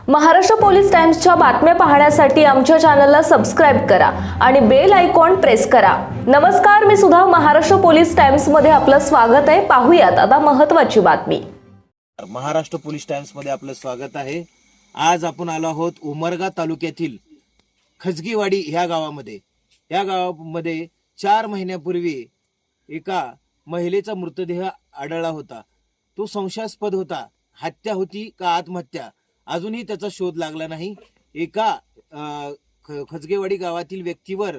Maharashtra police टाइम्सच्या बातम्या पाहण्यासाठी आमच्या चॅनलला सबस्क्राइब करा आणि बेल आयकॉन प्रेस करा। नमस्कार, मी सुधा, महाराष्ट्र पोलीस टाइम्स मध्ये आपलं स्वागत आहे। पाहूयात आता महत्त्वाची बातमी। महाराष्ट्र पोलीस टाइम्स मध्ये आपलं स्वागत आहे। आज आपण आलो आहोत उमरगा तालुक्यातील खजगीवाडी ह्या गावामध्ये। या गावामध्ये 4 महिन्यापूर्वी एका महिलेचा मृतदेह आढळला होता। तो संशयास्पद होता। हत्या होती का आत्महत्या अजूनही त्याचा शोध लागला नाही। एका खजगेवाडी गावातील व्यक्तीवर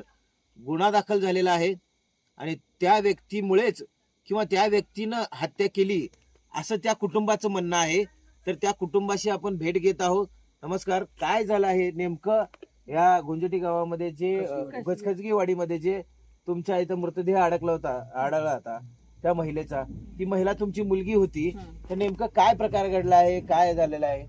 गुन्हा दाखल झालेला आहे आणि त्या व्यक्तीमुळेच किंवा त्या व्यक्तीनं हत्या केली असं त्या कुटुंबाचं म्हणणं आहे। तर त्या कुटुंबाशी आपण भेट घेत आहोत। नमस्कार, काय झालं आहे नेमकं या गुंजटी गावामध्ये जे खजगेवाडीमध्ये जे तुमच्या इथं मृतदेह आढळला होता त्या महिलेचा, ती महिला तुमची मुलगी होती, तर नेमकं काय प्रकार घडला आहे, काय झालेलं आहे?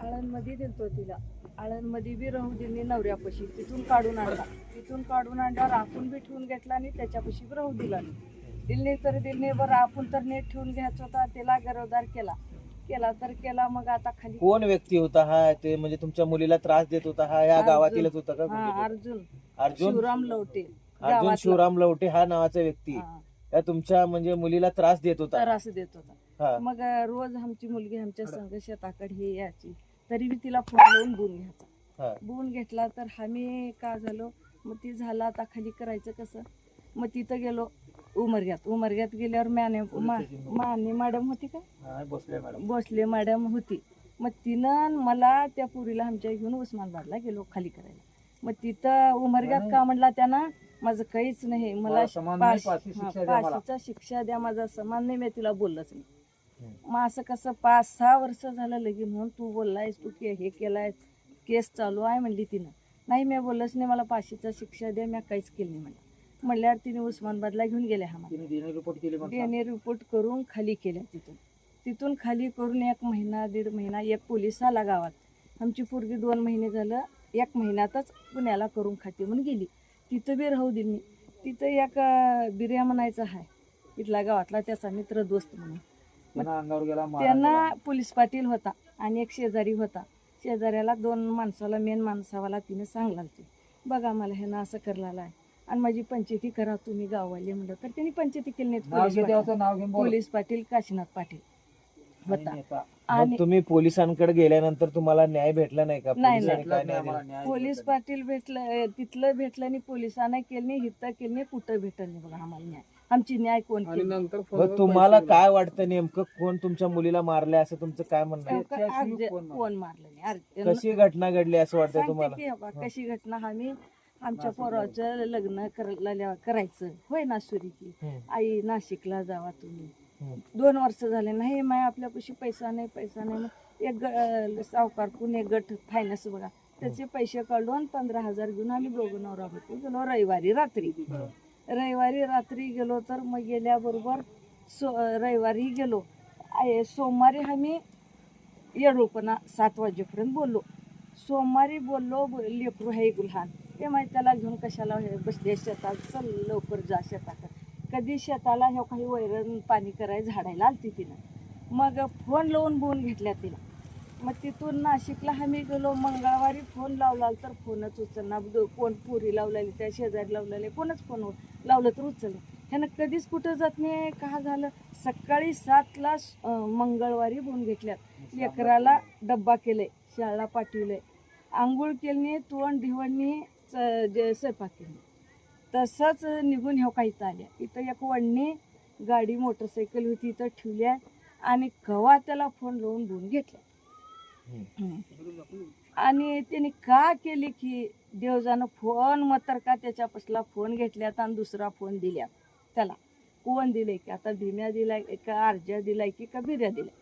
आळंदमध्ये दिलतो तिला, आळंदमध्ये बी राहू दिली नवऱ्यापाशी, तिथून काढून आणला राखून बी ठेवून घेतला आणि त्याच्यापाशी बी राहू दिला नाही। दिलने तर दिलने, बरं आपण तर नेट ठेवून घ्यायचा होता, त्याला गरोदार केला मग आता खाली। कोण व्यक्ती होता हा? ते म्हणजे तुमच्या मुलीला त्रास देत होता हा या गावातीलच होता का? अर्जुन शिवराम लवटे हा नावाचा व्यक्ती त्या तुमच्या म्हणजे मुलीला त्रास देत होता? मग रोज आमची मुलगी आमच्या संघ शेताकडे हे यायची, तरी बी तिला फोन लावून बुवून घेतला। तर आम्ही का झालो, मग ती झाला आता खाली करायचं कसं। मग तिथं गेलो उमरग्यात गेल्यावर माने मॅडम होती का, भोसले मॅडम होती। मग तिनं मला त्या पुरीला आमच्या घेऊन उस्मानाबादला गेलो खाली करायला। मग तिथं उमरग्यात का म्हणला त्यांना, माझं काहीच नाही, मला फाशीचा शिक्षा द्या, माझा समान नाही, मी तिला बोललंच नाही। मग असं कसं 5-6 वर्ष झालं लगीन म्हणून तू बोललायस, तू हे केलायस, केस चालू आहे म्हणली तिनं। नाही, मी बोललंच नाही, मला फाशीचा शिक्षा द्या, मी काहीच केलं नाही म्हणल्यावर तिने उस्मानाबादला घेऊन गेले। DNA रिपोर्ट करून खाली केल्या। तिथून खाली करून 1 महिना 1.5 महिना एक पोलीस आला गावात। आमची पोरगी 2 महिने झालं 1 महिन्यातच पुण्याला करून खाते म्हणून गेली। तिथं बी राहू दिली। तिथं एक बिर्या म्हणायचा आहे इथला गावातला, त्याचा मित्र दोस्त म्हणून, त्यांना पोलीस पाटील होता आणि एक शेजारी होता। शेजाऱ्याला 2 माणसाला मेन माणसावाला तिने सांगला, बघा मला हे ना असं करलेलं आहे आणि माझी पंचायती करा तुम्ही गाववाले म्हणलं। तर त्यांनी पंचायती केली नाही। पोलीस पाटील काशीनाथ पाटील होता। आणि तुम्ही पोलिसांकडे गेल्यानंतर तुम्हाला न्याय भेटला नाही का? नाही, पोलीस पाटील भेटलं, तिथलं भेटलं नाही, पोलिसांना केलं नाही, हिथं केलं नाही, कुठं भेटलं नाही बघा आम्हाला न्याय। आमची न्याय कोण केली? तुम्हाला काय वाटतं नेमकं कोण तुमच्या मुलीला मारले असं तुमचं काय म्हणणं आहे? कोण मारलं नाही? कशी घटना घडली असं वाटतं तुम्हाला? कशी घटना, आम्ही आमच्या पोराचं लग्न करायचं होय ना, सुरी की आई नाशिकला जावा तुम्ही, 2 वर्ष झाले नाही, माय आपल्यापाशी पैसा नाही। एक सावकारकून एक गट फायनान्स बघा, त्याचे पैसे काढून 15,000 घेऊन आम्ही दोघं नवरा होतो गेलो रविवारी रात्री गेलो। तर मग गेल्याबरोबर रविवारी गेलो, सोमवारी आम्ही येडोपणा 7 वाजेपर्यंत बोललो। सोमवारी बोललो, लेकरू आहे गुलहान, ते माहिती त्याला घेऊन कशाला बसले शेतात, चल लवकर जा शेताकडे। कधी शेताला हे काही वैरण पाणी करायला झाडायला आलती तिनं। मग फोन लावून बोलून घेतल्या तिला। मग तिथून नाशिकला आम्ही गेलो। मंगळवारी फोन लावला तर फोनच उचलना, कोण पुरी लावलेली, त्या शेजारी लावलेले, कोणच फोन लावलं तर उचललं। ह्यानं कधीच कुठं जात नाही। का झालं, सकाळी 7ला मंगळवारी बोलून घेतल्यात, लेकराला डब्बा केले, शाळेला पाठवले, आंघोळ केली, तोंड ढिवणी स्वयंपाक केली, तसंच निघून ह्या काहीत आल्या। इथं एक वडणी गाडी मोटरसायकल होती इथं ठेवल्या आणि कवा त्याला फोन लावून बोलून घेतल्या। आणि त्याने का केली की देवजानं फोन मतर का त्याच्यापासला फोन घेतल्यात आणि दुसरा फोन दिल्या त्याला। कोण दिले की आता भीम्या दिलाय का अर्जा दिलाय की का बिर्या दिलाय?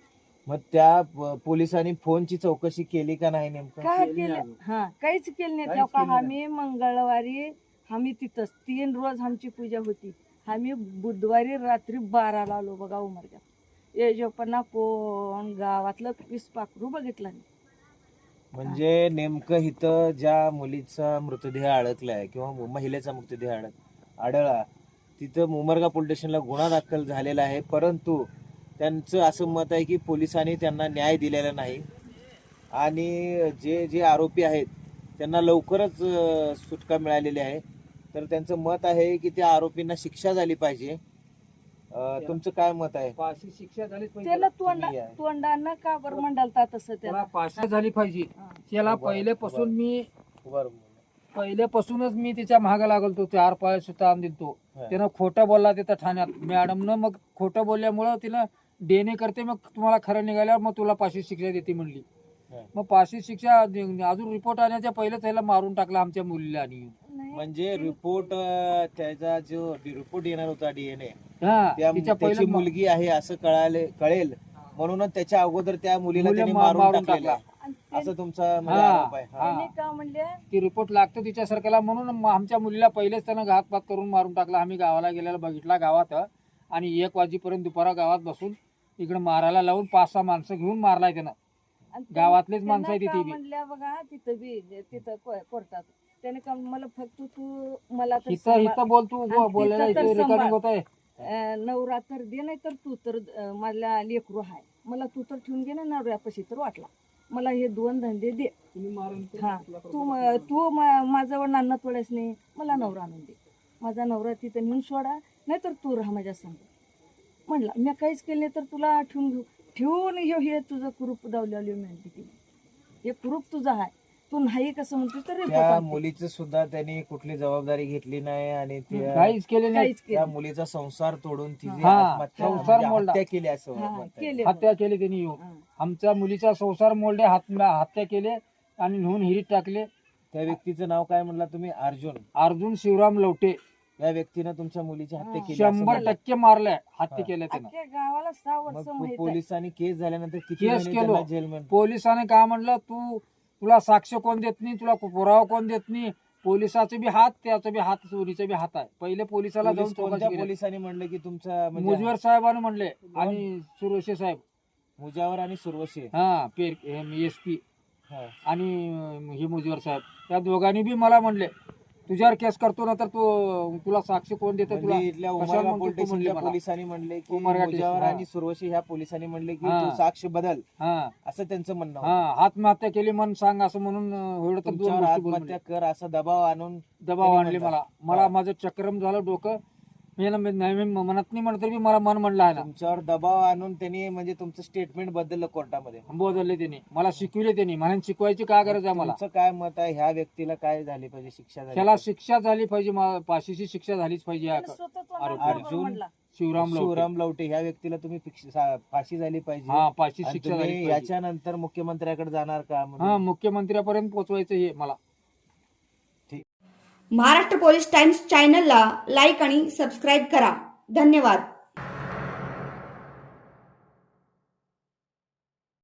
मग त्या पोलिसांनी फोनची चौकशी केली का नाही नेमकं? काय केलं? काहीच केलं नाही। तेव्हा आम्ही मंगळवारी आम्ही तिथंच 3 रोज आमची पूजा होती। आम्ही बुधवारी रात्री 12ला आलो बघा उमरग्यात। येजोपणा कोण गावातलं पाखरू बघितलं नाही। म्हणजे नेमकं इथं ज्या मुलीचा मृतदेह अडकलाय किंवा महिलेचा मृतदेह आढळला, तिथं उमरगा पोलीस स्टेशनला गुन्हा दाखल झालेला आहे, परंतु त्यांचं असं मत आहे की पोलिसांनी त्यांना न्याय दिलेला नाही। आणि जे जे आरोपी आहेत त्यांना लवकरच सुटका मिळालेली आहे. तर त्यांचं मत आहे की त्या आरोपींना शिक्षा झाली पाहिजे. तुमचं काय मत आहे? फाशी शिक्षा झालीच पाहिजे. त्याला तुम्ही आहे. तोंडानं का बरं मंडलता तसं त्याला त्याला फाशी झाली पाहिजे. त्याला पहिलेपासून बरं. पहिल्यापासूनच मी त्याच्या महागा लागलतो. 4 पाय सुद्धा दिलतो. त्यानं खोटं बोलला तिथं ठाण्यात मॅडमनं. मग खोटं बोलल्यामुळं तिनं देणे करते, मग तुम्हाला खरं निघाल्यावर मग तुला फाशी शिक्षा देते म्हणली. मग फाशी शिक्षा अजून रिपोर्ट आण्याच्या पहिलेच त्याला मारून टाकला आमच्या मुलीला. आणि नाही. म्हणजे रिपोर्ट त्याचा जो रिपोर्ट येणार होता DNA तिच्या त्याची मुलगी आहे असं कळेल म्हणूनच त्याच्या अगोदर त्या मुलीला त्यांनी मारून टाकलेलं आहे, आणि असं तुमचा म्हणजे आरोप आहे. त्याने का म्हणले ती रिपोर्ट लागतो तिच्या सरकारला, म्हणून आमच्या मुलीला पहिलेच त्यानं घातपात करून मारून टाकला. आम्ही गावाला गेलेला बघितला गावात. आणि 1 वाजेपर्यंत दुपारा गावात बसून इकडे मारायला लावून 5-6 माणसं घेऊन मारलाय त्यानं. आणि गावातलेच माणसं आहे त्यांना ती का बी. म्हणल्या बघा तिथं बी तिथं कोर्टात त्याने का मला फक्त तू मला तर इथं बोल तू आणि बोलायला तिथं तर इथे रेकॉर्डिंग सांभाळ. होत आहे. नवरा तर दे, नाही तर तू तर मला लेकरू आहे, मला तू तर ठेवून घे ना नवऱ्यापाशी तर वाटला. मला हे 2 धंदे दे. हा तू माझ्यावर नान्न तोडायच नाही, मला नवरा आणून दे. माझा नवरा तिथं नेऊन सोडा, नाही तर तू राहा माझ्या संग. म्हणला मी काहीच केलं नाही तर तुला ठेवून हे तुझं कुरूप दावलेली म्हणते ती. हे कुरूप तुझं आहे, तू नाही कसं म्हणतो तर त्या मुलीचं सुद्धा त्यांनी कुठली जबाबदारी घेतली नाही आणि काहीच केले नाही. काहीच त्या केलं मुलीचा संसार तोडून तिची हा, आत्महत्या संसार म्हणजे मोडला. हत्या केली असं हा, म्हणताय. केले हत्या केली त्यांनी येऊन. हा. आमच्या मुलीचा संसार मोडले, हत्या केले आणि नेऊन हिरीत टाकले. त्या व्यक्तीचं नाव काय म्हणला तुम्ही? अर्जुन शिवराम लवटे. या व्यक्तीनं तुमच्या मुलीची हत्या केली असं 100% मारलाय, हत्या केल्या त्यानं. अख्ख्या गावाला 6 वर्ष मग माहित आहे. पोलिसांनी केस झाल्यानंतर किती केस महिने केलो. त्यांना जेलमध्ये? पोलिसाने काय म्हणलं, तुला साक्ष कोण देत नाही, तुला पुरावा कोण देत नाही. पोलिसाचे बी हात, त्याचा बी हात, चोरीचा बी हात आहे. पहिले पोलिसाला जाऊन कोणत्या चौकशी केली. पोलिसांनी म्हणलं की तुमचा म्हणजे मुजवर साहेबांनी म्हणले आणि सुरोशे साहेब. मुजावर आणि सुरवशी? SP आणि हे मुजवर साहेब, त्या दोघांनी बी मला म्हणले तुझ्यावर केस करतो ना तर तुला साक्ष कोण देतो, तुला म्हणजे इथल्या कशाला उमरगा म्हणतो तू म्हणले पोलिसांच्या मला. पोलिसांनी म्हणले की उमरगा मुजावर स्टेशन, आणि सुरवशी ह्या पोलिसांनी म्हणले की हा. तू साक्ष बदल, हा असं त्यांचं म्हणणं होतं. हा आत्महत्या केली म्हणून सांग असं म्हणून एवढं तर 2 तुमच्यावर गोष्टी बोलले. आत्महत्या कर असा दबाव आणून दबाव त्यांनी आणले म्हणतात. मला माझं चक्रम झालं डोकं. मी मनात नाही म्हणत तरी मला मन म्हणलं आहे ना. तुमच्यावर दबाव आणून त्यांनी म्हणजे तुमचं स्टेटमेंट बदललं कोर्टामध्ये. बदलले त्यांनी, मला शिकविले त्यांनी. म्हणून शिकवायची काय गरज आहे मला. तुमचं काय मत आहे? ह्या व्यक्तीला काय झाली पाहिजे, शिक्षा झाली त्याला पाहिजे? शिक्षा झाली पाहिजे, फाशीची शिक्षा झालीच पाहिजे. त्याने स्वतः तो अर्जुन- नाकावर अर्जुन म्हणला. शिवराम लवटे ह्या व्यक्तीला तुम्ही फाशी झाली पाहिजे. हा फाशी आणि शिक्षा तुम्ही झाली पाहिजे. याच्यानंतर मुख्यमंत्र्याकडे जाणार का? हा मुख्यमंत्र्यापर्यंत पोहोचवायचं हे मला. महाराष्ट्र पोलीस टाइम्स चॅनलला लाईक आणि सबस्क्राईब करा. धन्यवाद.